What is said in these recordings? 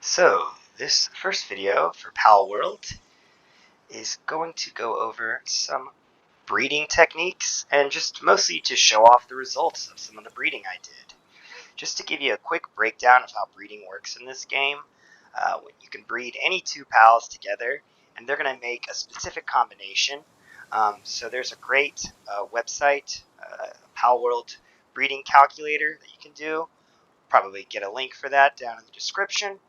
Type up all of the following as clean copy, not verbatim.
So, this first video for Palworld is going to go over some breeding techniques and just mostly to show off the results of some of the breeding I did. Just to give you a quick breakdown of how breeding works in this game, you can breed any two pals together and they're going to make a specific combination. So there's a great website, Palworld breeding calculator that you can do. Probably get a link for that down in the description.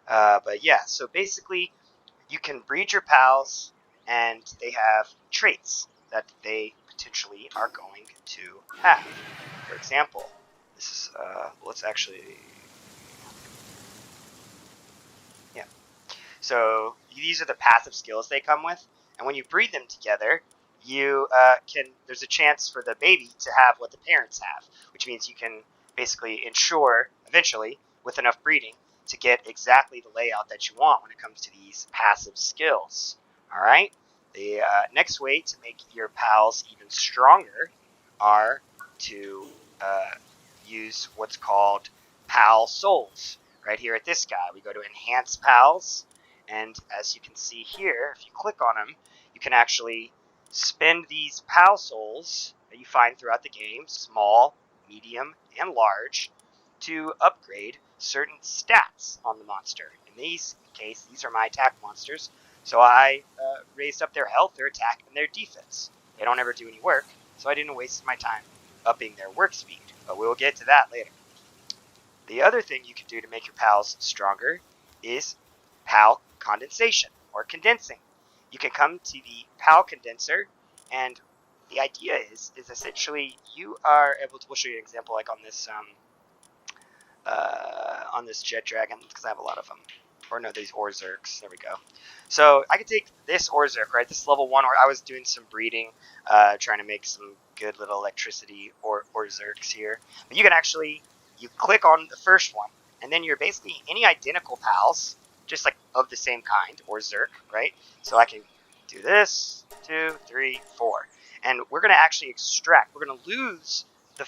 But yeah, so basically, you can breed your pals, and they have traits that they potentially are going to have. For example, this is let's actually, yeah. So these are the passive skills they come with, and when you breed them together, you can. There's a chance for the baby to have what the parents have, which means you can basically ensure eventually, with enough breeding, to get exactly the layout that you want when it comes to these passive skills. All right. The next way to make your pals even stronger are to use what's called pal souls. Right here at this guy, we go to enhance pals, and as you can see here, if you click on them, you can actually spend these pal souls that you find throughout the game, small, medium, and large, to upgrade certain stats on the monster. In this case, these are my attack monsters, so I raised up their health, their attack, and their defense. They don't ever do any work, so I didn't waste my time upping their work speed, but we'll get to that later. The other thing you can do to make your pals stronger is pal condensation or condensing. You can come to the pal condenser, and the idea is essentially you are able to. We'll show you an example like on this jet dragon because I have a lot of them. Or no, these Orzerks. There we go. So I could take this Orzerk, right? This level 1, where I was doing some breeding, trying to make some good little electricity Orzerks here. But you can actually, you click on the first one, and then you're basically any identical pals, just like of the same kind, Orzerk, right? So I can do this, 2, 3, 4. And we're going to actually extract. We're going to lose the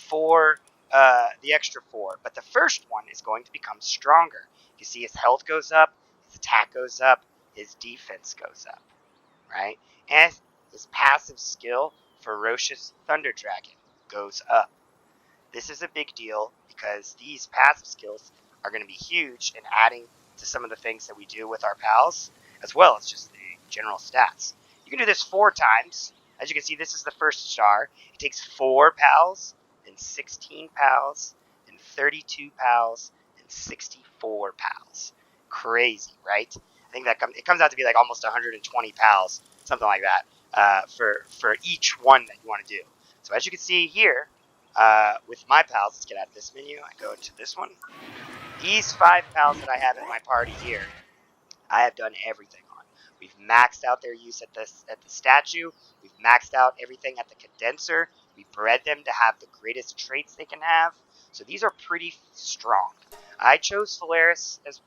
extra 4, but the first one is going to become stronger. You see his health goes up, his attack goes up, his defense goes up, right? And his passive skill, Ferocious Thunder Dragon, goes up. This is a big deal because these passive skills are going to be huge in adding to some of the things that we do with our pals, as well as just the general stats. You can do this 4 times. As you can see, this is the first star. It takes 4 pals, and 16 pals, and 32 pals, and 64 pals. Crazy, right? I think that it comes out to be like almost 120 pals, something like that, for each one that you want to do. So as you can see here, with my pals, let's get out of this menu. I go into this one. These 5 pals that I have in my party here, I have done everything on. We've maxed out their use at the statue. We've maxed out everything at the condenser. We bred them to have the greatest traits they can have. So these are pretty strong. I chose Phalaris as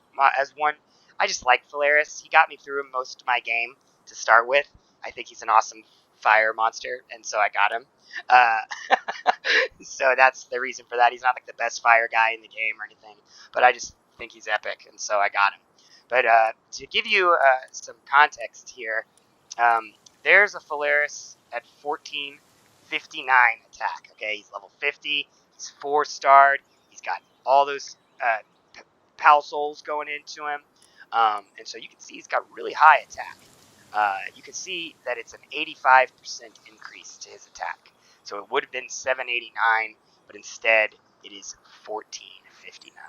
one. I just like Phalaris. He got me through most of my game to start with. I think he's an awesome fire monster, and so I got him. So that's the reason for that. He's not like the best fire guy in the game or anything, but I just think he's epic, and so I got him. But to give you some context here, there's a Phalaris at 1459 attack. Okay, he's level 50. He's 4-starred. He's got all those Pal Souls going into him. And so you can see he's got really high attack. You can see that it's an 85% increase to his attack. So it would have been 789, but instead it is 1459.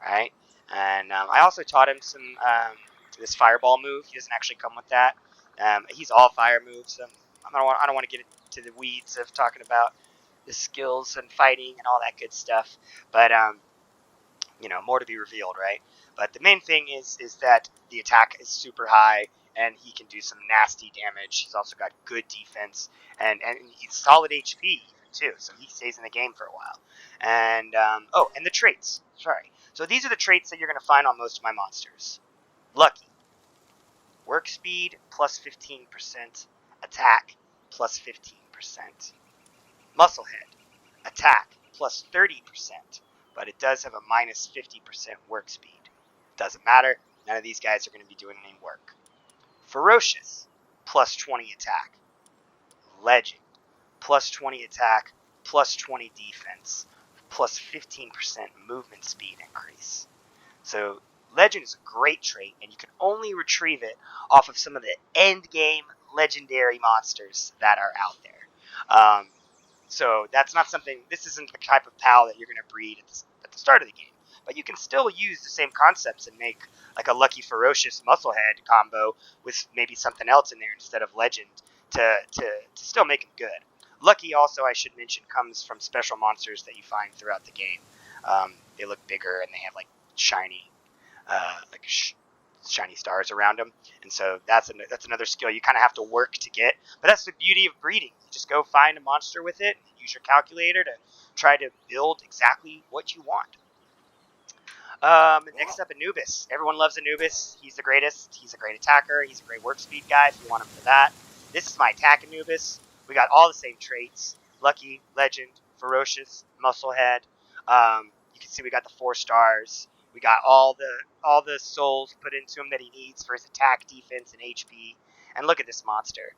Right? And I also taught him some this fireball move. He doesn't actually come with that. He's all fire moves. I don't want to get into the weeds of talking about the skills and fighting and all that good stuff. But more to be revealed, right? But the main thing is that the attack is super high, and he can do some nasty damage. He's also got good defense, and he's solid HP even too, so he stays in the game for a while. And and the traits. Sorry. So these are the traits that you're going to find on most of my monsters. Lucky. Work speed plus 15%. Attack plus 15%. Musclehead. Attack plus 30%. But it does have a minus 50% work speed. Doesn't matter. None of these guys are going to be doing any work. Ferocious, plus 20 attack. Legend, plus 20 attack, plus 20 defense, plus 15% movement speed increase. So Legend is a great trait, and you can only retrieve it off of some of the end game legendary monsters that are out there. So that's not something. This isn't the type of PAL that you're going to breed at the start of the game. But you can still use the same concepts and make like a Lucky Ferocious Musclehead combo with maybe something else in there instead of Legend to still make him good. Lucky also, I should mention, comes from special monsters that you find throughout the game. They look bigger and they have like shiny, shiny stars around them, and so that's another skill you kind of have to work to get. But that's the beauty of breeding. You just go find a monster with it, and use your calculator to try to build exactly what you want. Next up, Anubis. Everyone loves Anubis. He's the greatest. He's a great attacker. He's a great work speed guy if you want him for that. This is my attack Anubis. We got all the same traits. Lucky, Legend, Ferocious, Musclehead. You can see we got the 4 stars. We got all the souls put into him that he needs for his attack, defense, and HP. And look at this monster.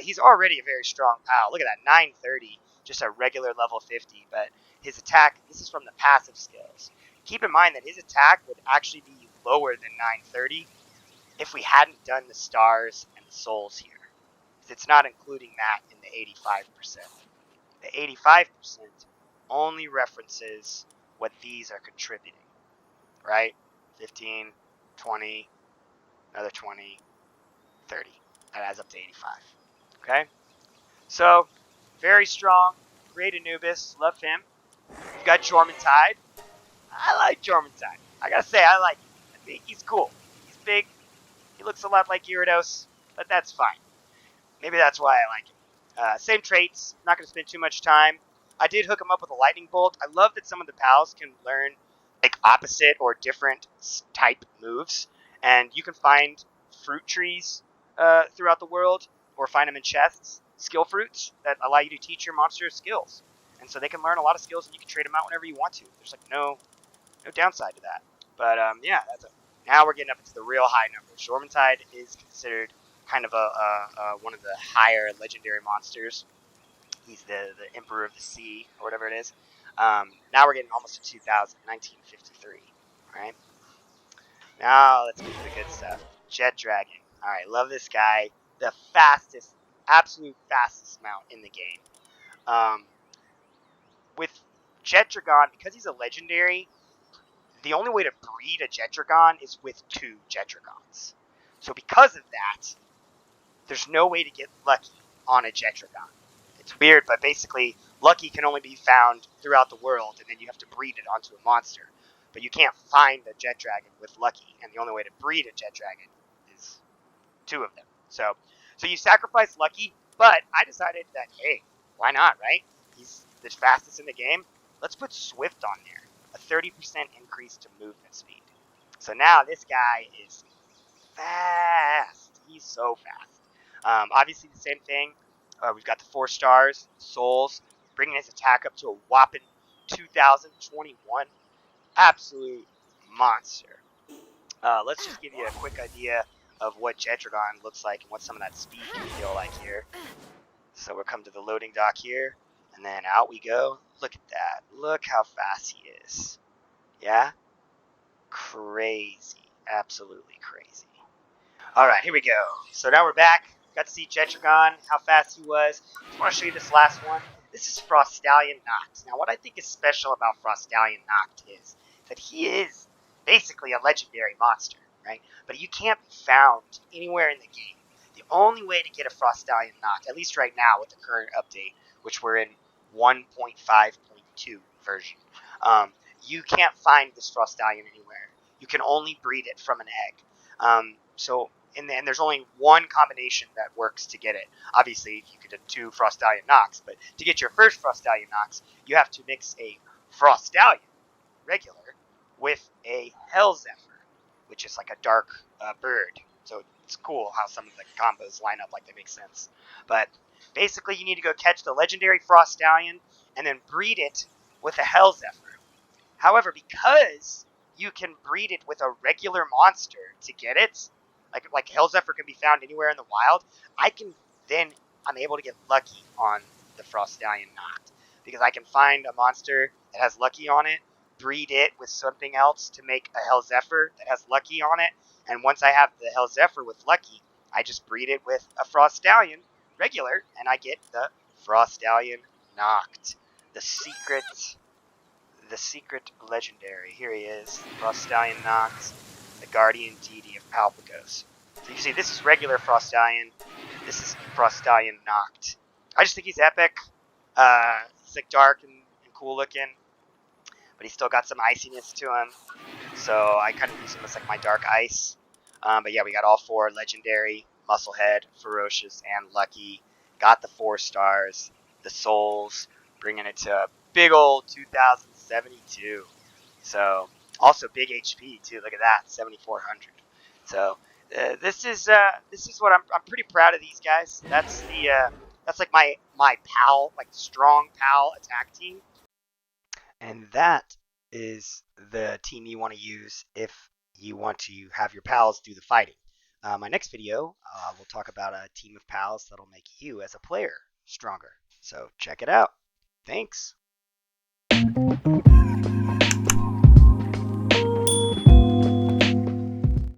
He's already a very strong PAL. Look at that, 930, just a regular level 50. But his attack, this is from the passive skills. Keep in mind that his attack would actually be lower than 930 if we hadn't done the stars and the souls here. It's not including that in the 85%. The 85% only references what these are contributing, right? 15, 20, another 20, 30. That adds up to 85, okay? So, very strong, great Anubis, love him. We've got Jormuntide. I like Jormuntide. I gotta say, I like him. I think he's cool. He's big. He looks a lot like Gyarados, but that's fine. Maybe that's why I like him. Same traits. Not gonna spend too much time. I did hook him up with a lightning bolt. I love that some of the pals can learn like opposite or different type moves, and you can find fruit trees throughout the world, or find them in chests, skill fruits that allow you to teach your monster skills, and so they can learn a lot of skills, and you can trade them out whenever you want to. There's like no downside to that. But yeah, now we're getting up into the real high numbers. Jormuntide is considered kind of one of the higher legendary monsters. He's the Emperor of the Sea, or whatever it is. Now we're getting almost to 2000, 1953. Right? Now let's get to the good stuff. Jetragon. Alright, love this guy. The fastest, absolute fastest mount in the game. With Jetragon, because he's a legendary, the only way to breed a Jetragon is with 2 Jetragons. So because of that, there's no way to get lucky on a Jetragon. It's weird, but basically, lucky can only be found throughout the world, and then you have to breed it onto a monster. But you can't find a Jetragon with lucky, and the only way to breed a Jetragon is 2 of them. So you sacrifice lucky, but I decided that, hey, why not, right? He's the fastest in the game. Let's put Swift on there. A 30% increase to movement speed. So now this guy is fast. He's so fast. Obviously the same thing. We've got the 4 stars, souls, bringing his attack up to a whopping 2021. Absolute monster. Let's just give you a quick idea of what Jetragon looks like and what some of that speed can feel like here. So we'll come to the loading dock here, and then out we go. Look at that. Look how fast he is. Yeah? Crazy. Absolutely crazy. Alright, here we go. So now we're back. Got to see Jetragon, how fast he was. I just want to show you this last one. This is Frostallion Noct. Now, what I think is special about Frostallion Noct is that he is basically a legendary monster, right? But you can't be found anywhere in the game. The only way to get a Frostallion Noct, at least right now with the current update, which we're in 1.5.2 version, you can't find this Frostallion anywhere. You can only breed it from an egg. And there's only one combination that works to get it. Obviously, you could do 2 Frostallion Nocts, but to get your first Frostallion Nocts, you have to mix a Frostallion, regular, with a Hellzephyr, which is like a dark bird. So it's cool how some of the combos line up like they make sense. But basically, you need to go catch the legendary Frostallion and then breed it with a Hellzephyr. However, because you can breed it with a regular monster to get it. Like Hellzephyr can be found anywhere in the wild. I'm able to get lucky on the Frost Stallion Noct, because I can find a monster that has lucky on it, breed it with something else to make a Hellzephyr that has lucky on it, and once I have the Hellzephyr with lucky, I just breed it with a Frost Stallion regular, and I get the Frost Stallion Noct. The secret legendary. Here he is, Frost Stallion Noct, the guardian deity of Palpagos. So you see, this is regular Frost Stallion. This is Frost Stallion Noct. I just think he's epic. He's like dark and cool looking, but he's still got some iciness to him. So I kind of use him as like my dark ice. But yeah, we got all 4 legendary: Musclehead, Ferocious, and Lucky. Got the 4 stars, the souls, bringing it to a big old 2072. So also big HP too. Look at that, 7400. So this is what I'm pretty proud of these guys. That's like my pal, like strong pal attack team. And that is the team you want to use if you want to have your pals do the fighting. My next video, we'll talk about a team of pals that'll make you as a player stronger. So check it out. Thanks.